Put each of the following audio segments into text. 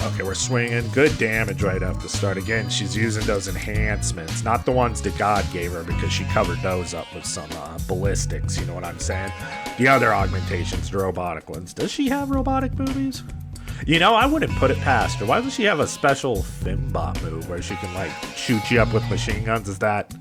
Okay, we're swinging. Good damage right off the start. Again, she's using those enhancements, not the ones that God gave her, because she covered those up with some ballistics, you know what I'm saying? The other augmentations, the robotic ones. Does she have robotic boobies? You know, I wouldn't put it past her. Why doesn't she have a special Fimbot move where she can, like, shoot you up with machine guns? Is that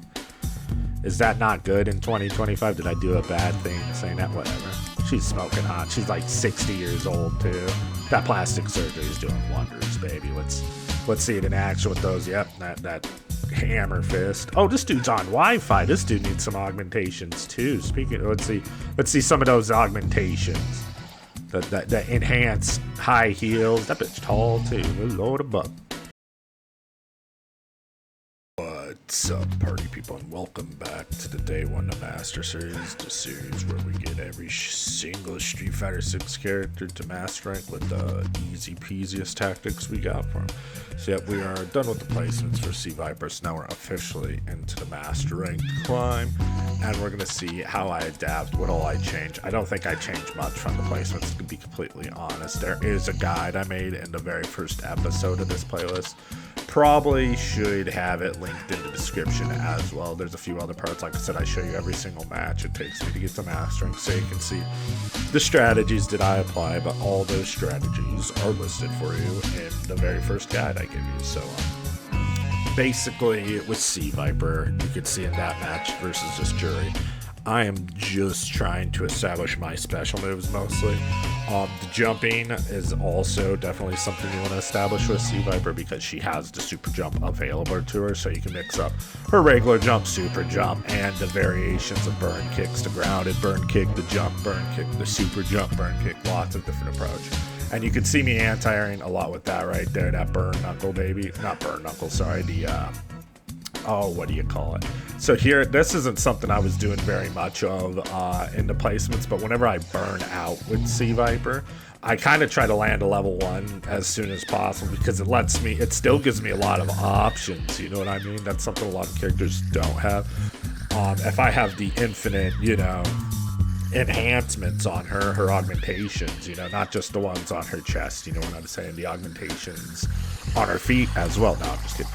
not good in 2025? Did I do a bad thing saying that? Whatever. She's smoking hot. She's like 60 years old, too. That plastic surgery is doing wonders, baby. Let's see it in action with those. Yep, that hammer fist. Oh, this dude's on Wi-Fi. This dude needs some augmentations, too. Let's see some of those augmentations. The enhanced high heels. That bitch tall, too. Good Lord above. What's up, party people, and welcome back to the Day 1 to Master Series, the series where we get every single Street Fighter 6 character to Master Rank with the easy peasiest tactics we got for them. So yep, we are done with the placements for C Viper, so now we're officially into the Master Rank climb, and we're going to see how I adapt, what all I change. I don't think I changed much from the placements, to be completely honest. There is a guide I made in the very first episode of this playlist. Probably should have it linked in the description as well. There's a few other parts. Like I said, I show you every single match it takes me to get to mastering, so you can see the strategies that I apply, but all those strategies are listed for you in the very first guide I give you. So basically with C Viper, you could see in that match versus just Jury, I am just trying to establish my special moves mostly. The jumping is also definitely something you want to establish with C Viper, because she has the super jump available to her, so you can mix up her regular jump, super jump, and the variations of burn kicks, the grounded burn kick, the jump burn kick, the super jump burn kick, lots of different approach. And you can see me anti-airing a lot with that right there, that burn knuckle, baby. Not burn knuckle, sorry, what do you call it? So here, this isn't something I was doing very much of in the placements, but whenever I burn out with C Viper, I kind of try to land a level 1 as soon as possible, because it still gives me a lot of options, you know what I mean? That's something a lot of characters don't have. If I have the infinite, enhancements on her augmentations, not just the ones on her chest, you know what I'm saying, the augmentations on her feet as well. No, I'm just kidding.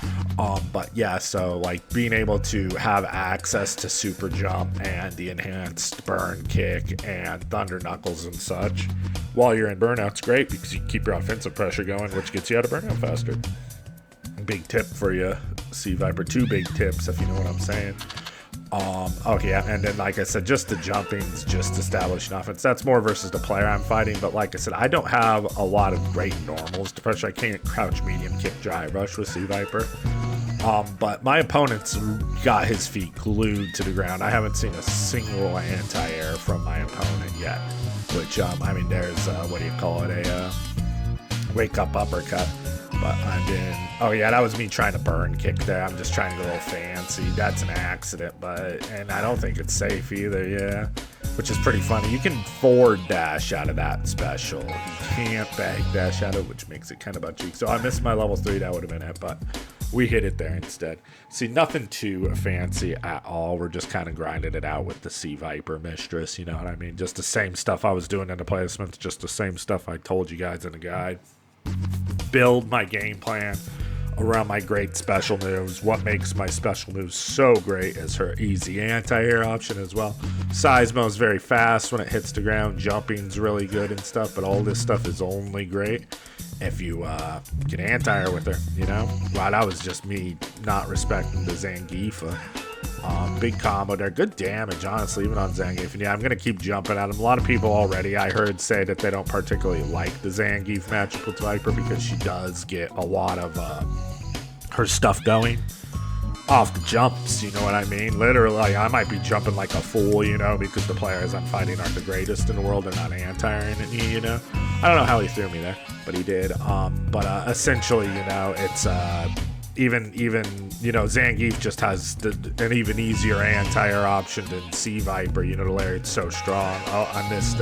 But yeah, so like being able to have access to super jump and the enhanced burn kick and thunder knuckles and such while you're in burnout's great, because you keep your offensive pressure going, which gets you out of burnout faster. Big tip for you, C Viper. 2 big tips, if you know what I'm saying. Okay, and then like I said, just the jumping's just establishing offense. That's more versus the player I'm fighting, but like I said, I don't have a lot of great normals to pressure. I can't crouch, medium, kick, drive, rush with C Viper. But my opponent's got his feet glued to the ground. I haven't seen a single anti-air from my opponent yet, which, I mean, there's, a wake up uppercut. But oh yeah, that was me trying to burn kick there. I'm just trying to go a little fancy. That's an accident, and I don't think it's safe either, yeah. Which is pretty funny. You can forward dash out of that special. You can't back dash out of it, which makes it kind of butt cheek. So I missed my level 3, that would have been it, but we hit it there instead. See, nothing too fancy at all. We're just kind of grinding it out with the C Viper Mistress, you know what I mean? Just the same stuff I was doing in the placements, just the same stuff I told you guys in the guide. Build my game plan around my great special moves. What makes my special moves so great is her easy anti-air option as well. Seismo's very fast when it hits the ground. Jumping's really good and stuff, but all this stuff is only great if you can anti-air with her, you know? Wow, that was just me not respecting the Zangief. Big combo there. Good damage, honestly, even on Zangief. And yeah, I'm going to keep jumping at him. A lot of people already, I heard, say that they don't particularly like the Zangief matchup with Viper, because she does get a lot of her stuff going off the jumps, you know what I mean? Literally, I might be jumping like a fool, because the players I'm fighting aren't the greatest in the world. They're not anti-airing at me, I don't know how he threw me there, but he did. But essentially, it's... Even Zangief just has an even easier anti-air option than C Viper. The lariat's so strong. Oh, I missed.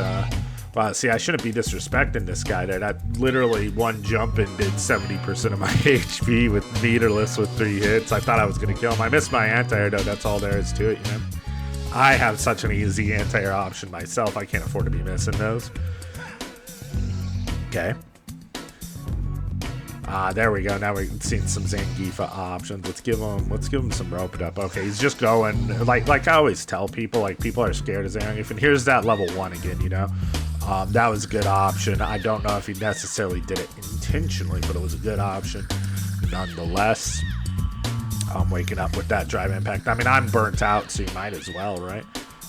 Wow, see, I shouldn't be disrespecting this guy there. That literally one jump and did 70% of my HP with meterless with 3 hits. I thought I was gonna kill him. I missed my anti-air though. That's all there is to it. I have such an easy anti-air option myself. I can't afford to be missing those. Okay. There we go. Now we're seeing some Zangief options. Let's give him some rope it up. Okay, he's just going like I always tell people, like people are scared of Zangief, and here's that level 1 again, you know. That was a good option. I don't know if he necessarily did it intentionally, but it was a good option nonetheless. I'm waking up with that drive impact. I mean, I'm burnt out, so you might as well, right?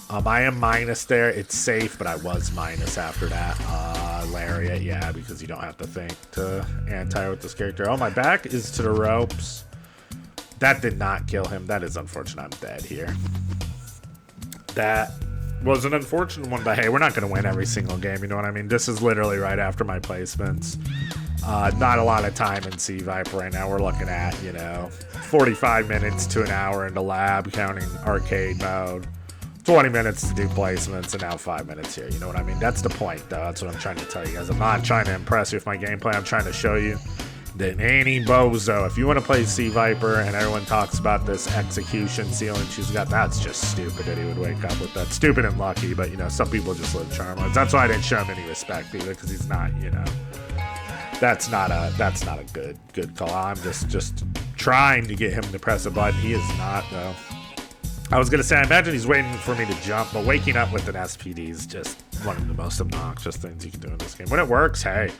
I am minus there. It's safe, but I was minus after that. Lariat, yeah, because you don't have to think to anti with this character. Oh, my back is to the ropes. That did not kill him. That is unfortunate. I'm dead here. That was an unfortunate one, but hey, we're not going to win every single game, you know what I mean? This is literally right after my placements. Not a lot of time in Sea Viper right now. We're looking at, you know, 45 minutes to an hour in the lab, counting arcade mode. 20 minutes to do placements, and now 5 minutes here. You know what I mean? That's the point, though. That's what I'm trying to tell you guys. I'm not trying to impress you with my gameplay. I'm trying to show you that any bozo, if you want to play Sea Viper and everyone talks about this execution ceiling she's got, that's just stupid that he would wake up with that. Stupid and lucky, but, you know, some people just live charm. That's why I didn't show him any respect either, because he's not, you know, that's not a good call. I'm just trying to get him to press a button. He is not, though. I was going to say, I imagine he's waiting for me to jump, but waking up with an SPD is just one of the most obnoxious things you can do in this game. When it works, hey,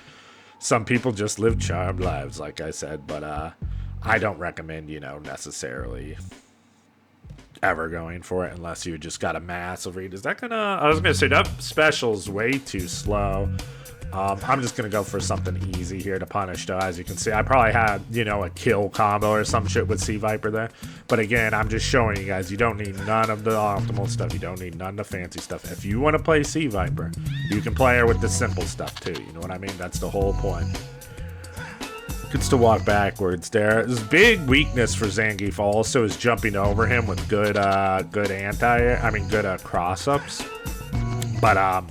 some people just live charmed lives, like I said, but I don't recommend, you know, necessarily ever going for it unless you just got a massive read. Is that going to... I was going to say, that special's way too slow. I'm just going to go for something easy here to punish, though. As you can see, I probably had, you know, a kill combo or some shit with Sea Viper there. But again, I'm just showing you guys, you don't need none of the optimal stuff. You don't need none of the fancy stuff. If you want to play Sea Viper, you can play her with the simple stuff, too. You know what I mean? That's the whole point. Gets to walk backwards there. This big weakness for Zangief also is jumping over him with good cross-ups. But,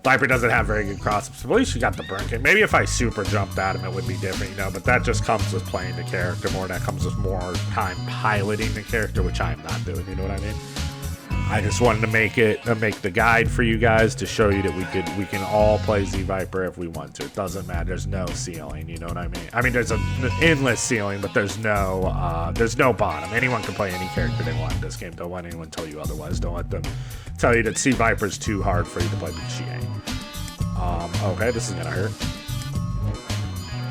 Viper doesn't have very good cross-ups. At least you got the burn kick. Maybe if I super jumped at him, it would be different, you know, but that just comes with playing the character more. That comes with more time piloting the character, which I am not doing, you know what I mean? I just wanted to make the guide for you guys to show you that we can all play Z Viper if we want to. It doesn't matter. There's no ceiling, you know what I mean? I mean, there's an endless ceiling, but there's no bottom. Anyone can play any character they want in this game. Don't let anyone tell you otherwise. Don't let them tell you that Sea Viper's too hard for you to play, because she ain't. Okay, this is gonna hurt.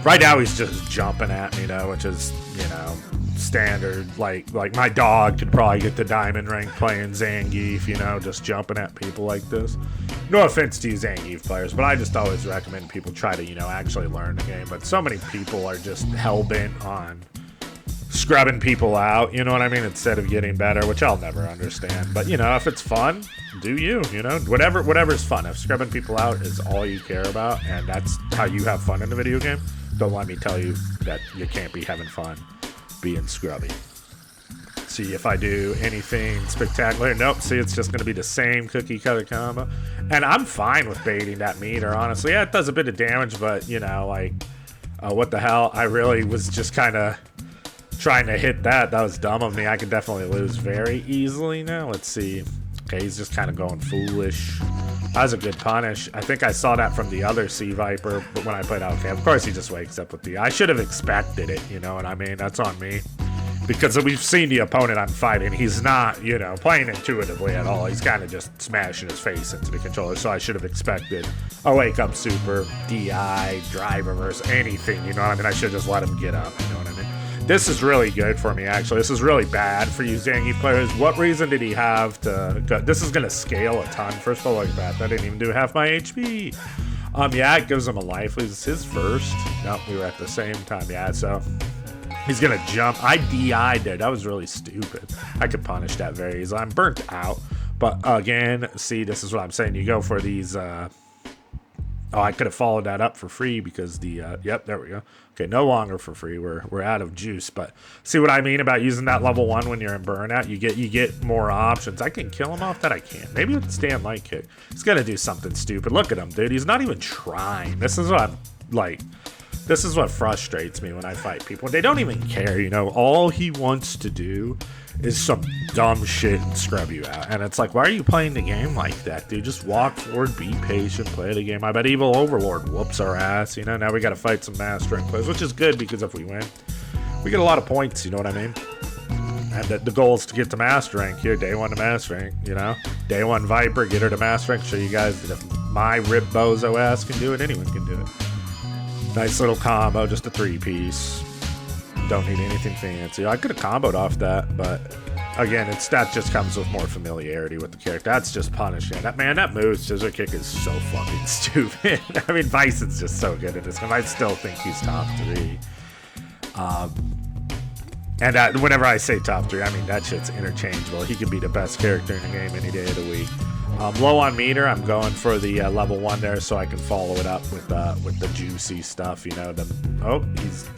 Right now he's just jumping at me, though, which is, you know, standard. Like my dog could probably get the diamond rank playing Zangief, you know, just jumping at people like this. No offense to you Zangief players, but I just always recommend people try to, you know, actually learn the game. But so many people are just hell-bent on scrubbing people out, you know what I mean, instead of getting better, which I'll never understand. But, you know, if it's fun, do you know, whatever's fun. If scrubbing people out is all you care about and that's how you have fun in a video game, don't let me tell you that you can't be having fun being scrubby. See if I do anything spectacular. Nope, see, it's just going to be the same cookie cutter combo. And I'm fine with baiting that meter, honestly. Yeah, it does a bit of damage, but, you know, like, what the hell? I really was just kind of trying to hit that. That was dumb of me. I could definitely lose very easily now. Let's see. Okay, he's just kind of going foolish. That was a good punish. I think I saw that from the other Sea Viper, but when I played out, okay, of course he just wakes up with the... I should have expected it, you know what I mean? That's on me. Because we've seen the opponent I'm fighting. He's not, you know, playing intuitively at all. He's kind of just smashing his face into the controller, so I should have expected a wake-up super, DI, drive reverse, anything, you know what I mean? I should just let him get up, you know what I mean? This is really good for me, actually. This is really bad for you Zangief players. What reason did he have to... This is going to scale a ton. First of all, look at that. That didn't even do half my HP. Yeah, it gives him a life. It's his first. Nope, we were at the same time. Yeah, so... He's going to jump. I DI'd there. That was really stupid. I could punish that very easily. I'm burnt out. But again, see, this is what I'm saying. You go for these... Oh, I could have followed that up for free because the... Yep, there we go. Okay, no longer for free. We're out of juice. But see what I mean about using that level 1 when you're in burnout? You get more options. I can kill him off that. I can't. Maybe with the stand light kick. He's going to do something stupid. Look at him, dude. He's not even trying. This is what I'm, like... This is what frustrates me when I fight people. They don't even care, you know. All he wants to do is some dumb shit and scrub you out. And it's like, why are you playing the game like that, dude? Just walk forward, be patient, play the game. I bet Evil Overlord whoops our ass, you know. Now we got to fight some Master Rank players, which is good because if we win, we get a lot of points, you know what I mean? And the goal is to get to Master Rank here, day 1 to Master Rank, you know? Day 1 Viper, get her to Master Rank, show you guys that if my Rip Bozo ass can do it, anyone can do it. Nice little combo, just a 3-piece. Don't need anything fancy. I could have comboed off that, but again, that just comes with more familiarity with the character. That's just punishing. That move, scissor kick, is so fucking stupid. I mean, Bison's just so good at this game. I still think he's top 3. And whenever I say top 3, I mean that shit's interchangeable. He could be the best character in the game any day of the week. Low on meter, I'm going for the level 1 there so I can follow it up with the juicy stuff, you know.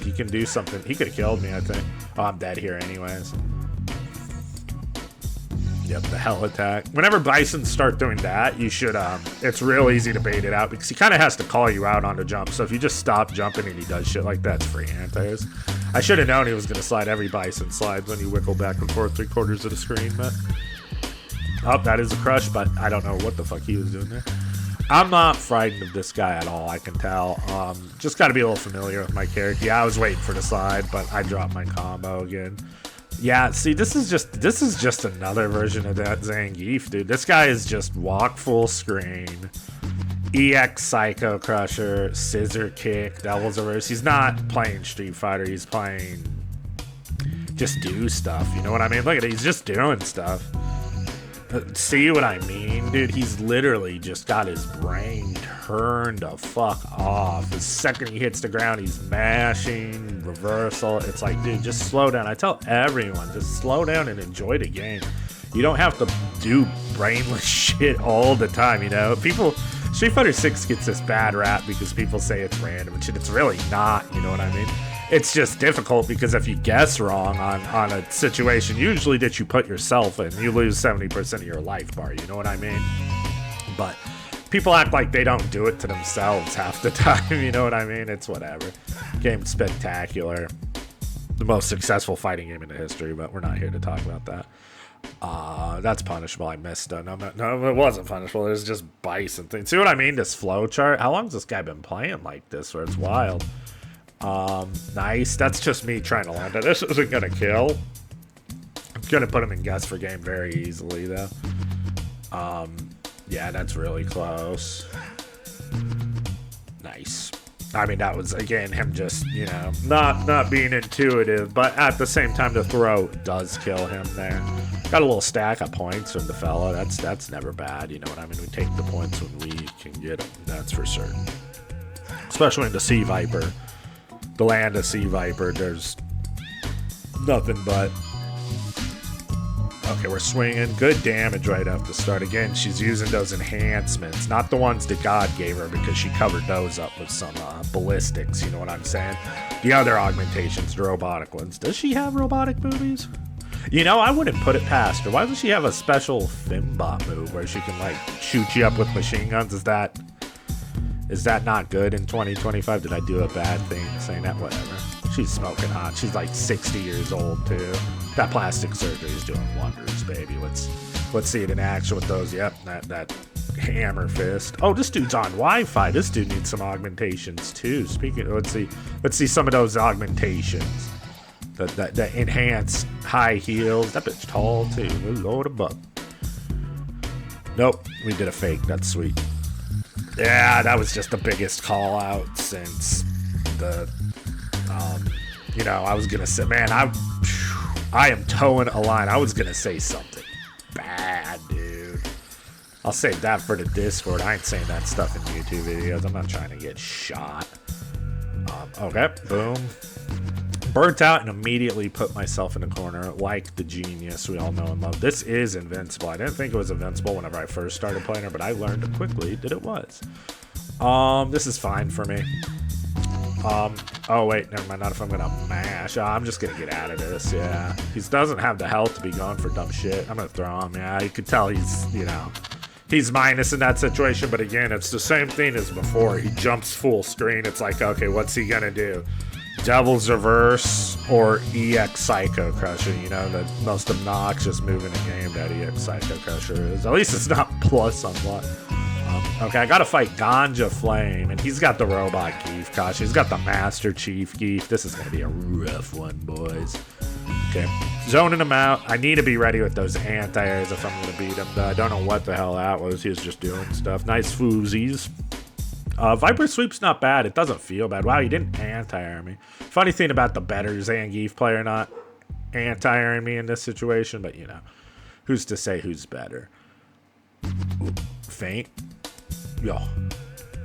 He can do something. He could have killed me, I think. Oh, I'm dead here anyways. Yep, the hell attack. Whenever Bisons start doing that, you should, it's real easy to bait it out because he kind of has to call you out on the jump. So if you just stop jumping and he does shit like that, it's free anti-airs. I should have known he was going to slide. Every Bison slides when you wiggle back and forth 3/4 of the screen, but... Oh, that is a crush, but I don't know what the fuck he was doing there. I'm not frightened of this guy at all, I can tell. Just got to be a little familiar with my character. Yeah, I was waiting for the slide, but I dropped my combo again. Yeah, see, this is just another version of that Zangief, dude. This guy is just walk full screen, EX Psycho Crusher, Scissor Kick, Devil's Reverse. He's not playing Street Fighter, he's playing just do stuff, you know what I mean? Look at it, he's just doing stuff. See what I mean, dude? He's literally just got his brain turned the fuck off. The second he hits the ground, he's mashing, reversal. It's like, dude, just slow down. I tell everyone, just slow down and enjoy the game. You don't have to do brainless shit all the time, you know? Street Fighter 6 gets this bad rap because people say it's random and shit. It's really not, you know what I mean? It's just difficult because if you guess wrong on a situation, usually that you put yourself in, you lose 70% of your life bar, you know what I mean? But people act like they don't do it to themselves half the time, you know what I mean? It's whatever. Game's spectacular. The most successful fighting game in the history, but we're not here to talk about that. That's punishable. I missed it. No, it wasn't punishable. It was just Bison thing. See what I mean? This flow chart. How long has this guy been playing like this where it's wild? Nice. That's just me trying to land it. This isn't gonna kill. I'm gonna put him in guess for game very easily though. Yeah, that's really close. Nice. I mean, that was again him just, you know, not being intuitive, but at the same time the throw does kill him there. Got a little stack of points from the fella. That's never bad, you know what I mean? We take the points when we can get them. That's for certain. Especially in the Sea Viper. The land of Sea Viper, there's nothing but... Okay, we're swinging. Good damage right off the start. Again, she's using those enhancements. Not the ones that God gave her because she covered those up with some ballistics, you know what I'm saying? The other augmentations, the robotic ones. Does she have robotic boobies? You know, I wouldn't put it past her. Why doesn't she have a special Fimbot move where she can, like, shoot you up with machine guns? Is that not good in 2025? Did I do a bad thing saying that? Whatever. She's smoking hot. She's like 60 years old too. That plastic surgery is doing wonders, baby. Let's see it in action with those. Yep, that hammer fist. Oh, this dude's on Wi-Fi. This dude needs some augmentations too. Speaking, let's see some of those augmentations. The enhanced high heels. That bitch tall too. Good Lord above. Nope, we did a fake. That's sweet. Yeah, that was just the biggest call out since the, you know, I was gonna say, man, I am towing a line. I was gonna say something bad, dude. I'll save that for the Discord. I ain't saying that stuff in YouTube videos. I'm not trying to get shot. Okay, boom. Burnt out and immediately put myself in a corner like the genius we all know and love. This is invincible. I didn't think it was invincible whenever I first started playing her, but I learned quickly that it was. This is fine for me. Oh wait, never mind. Not if I'm gonna mash. I'm just gonna get out of this. Yeah, he doesn't have the health to be going for dumb shit. I'm gonna throw him. Yeah, you could tell he's, you know, he's minus in that situation, but again, it's the same thing as before. He jumps full screen. It's like, okay, what's he gonna do? Devil's Reverse or EX Psycho Crusher, you know, the most obnoxious move in the game that EX Psycho Crusher is. At least it's not plus on what. Okay, I gotta fight Ganja Flame, and he's got the Robot Geef. Gosh, he's got the Master Chief Geef. This is gonna be a rough one, boys. Okay, zoning him out. I need to be ready with those anti-airs if I'm gonna beat him, though. I don't know what the hell that was. He was just doing stuff. Nice foozies. Viper Sweep's not bad. It doesn't feel bad. Wow, he didn't anti-air me. Funny thing about the better Zangief player not anti-airing me in this situation, but you know, who's to say who's better? Ooh, feint. Yo.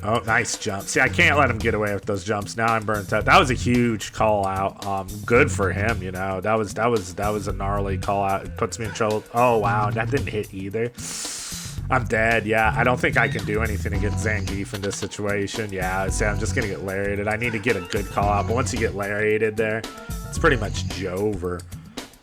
Oh, nice jump. See, I can't let him get away with those jumps. Now I'm burnt out. That was a huge call out. Good for him, you know. That was a gnarly call out. It puts me in trouble. Oh wow, that didn't hit either. I'm dead. Yeah, I don't think I can do anything against Zangief in this situation. Yeah, see, I'm just gonna get lariated. I need to get a good call out, but once you get lariated there, it's pretty much Jover.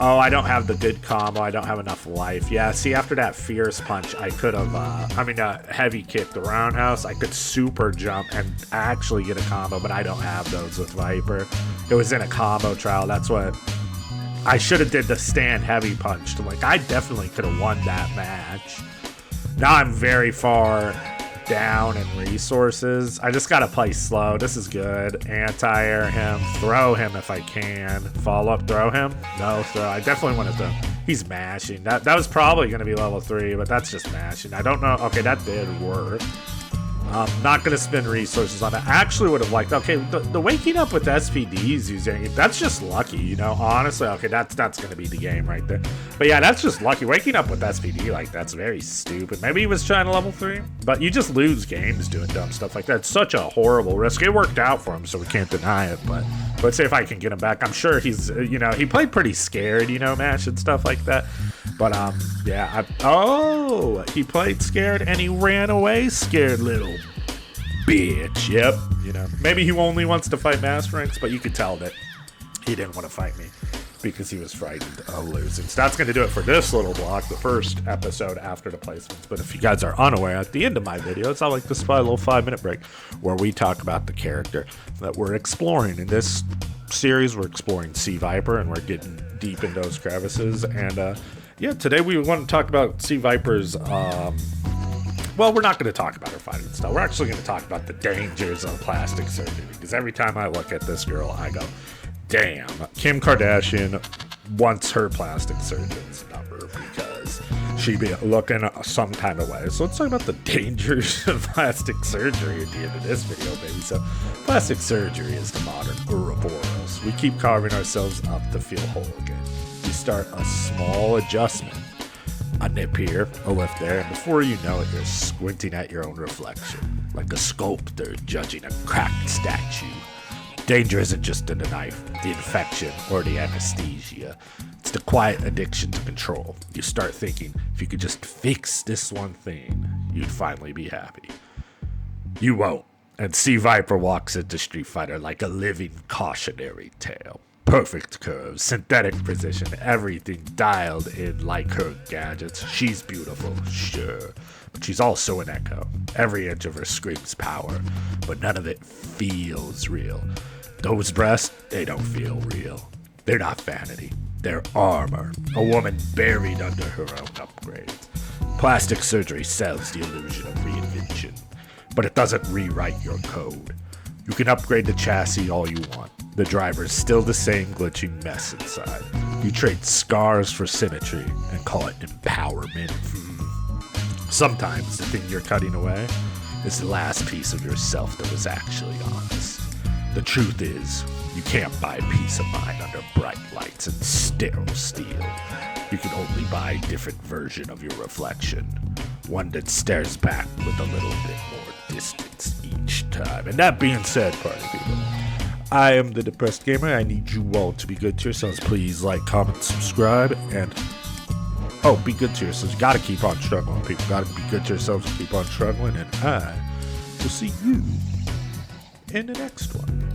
Oh, I don't have the good combo. I don't have enough life. Yeah, see, after that Fierce Punch, I could have, heavy kick the roundhouse. I could super jump and actually get a combo, but I don't have those with Viper. It was in a combo trial. That's what I should have did the stand heavy punch. Like, I definitely could have won that match. Now I'm very far down in resources. I just gotta play slow. This is good. Anti-air him. Throw him if I can. Follow up, throw him? No, throw. I definitely want to throw. He's mashing. That was probably going to be level 3, but that's just mashing. I don't know. Okay, that did work. Not going to spend resources on it. I actually would have liked, okay, the waking up with SPDs using it, that's just lucky, you know, honestly. Okay, that's going to be the game right there. But yeah, that's just lucky. Waking up with SPD, like, that's very stupid. Maybe he was trying to level 3, but you just lose games doing dumb stuff like that. It's such a horrible risk. It worked out for him, so we can't deny it, but let's see if I can get him back. I'm sure he's, you know, he played pretty scared, you know, match and stuff like that. But, yeah, he played scared and he ran away scared, little bitch. Yep, you know, maybe he only wants to fight Master Ranks, but you could tell that he didn't want to fight me because he was frightened of losing. So that's going to do it for this little block, the first episode after the placements. But if you guys are unaware, at the end of my videos, I like to spy a little 5-minute break where we talk about the character that we're exploring. In this series, we're exploring Sea Viper, and we're getting deep in those crevices. And yeah, today we want to talk about Sea Viper's, well, we're not going to talk about her fighting style. We're actually going to talk about the dangers of plastic surgery, because every time I look at this girl, I go, damn, Kim Kardashian wants her plastic surgeon's number because she be looking some kind of way. So let's talk about the dangers of plastic surgery at the end of this video, baby. So plastic surgery is the modern Ouroboros. We keep carving ourselves up to feel whole again. You start a small adjustment, a nip here, a lift there, and before you know it, you're squinting at your own reflection, like a sculptor judging a cracked statue. Danger isn't just in the knife, the infection, or the anesthesia. It's the quiet addiction to control. You start thinking, if you could just fix this one thing, you'd finally be happy. You won't, and Sea Viper walks into Street Fighter like a living cautionary tale. Perfect curves, synthetic precision, everything dialed in like her gadgets. She's beautiful, sure, but she's also an echo. Every inch of her screams power, but none of it feels real. Those breasts, they don't feel real. They're not vanity. They're armor, a woman buried under her own upgrades. Plastic surgery sells the illusion of reinvention, but it doesn't rewrite your code. You can upgrade the chassis all you want. The driver's still the same glitchy mess inside. You trade scars for symmetry and call it empowerment. Sometimes the thing you're cutting away is the last piece of yourself that was actually honest. The truth is, you can't buy peace of mind under bright lights and sterile steel. You can only buy a different version of your reflection. One that stares back with a little bit more distance each time. And that being said, party people, I am the Depressed Gamer. I need you all to be good to yourselves. Please like, comment, subscribe, and be good to yourselves. You gotta keep on struggling, people. Gotta be good to yourselves and keep on struggling. And I will see you in the next one.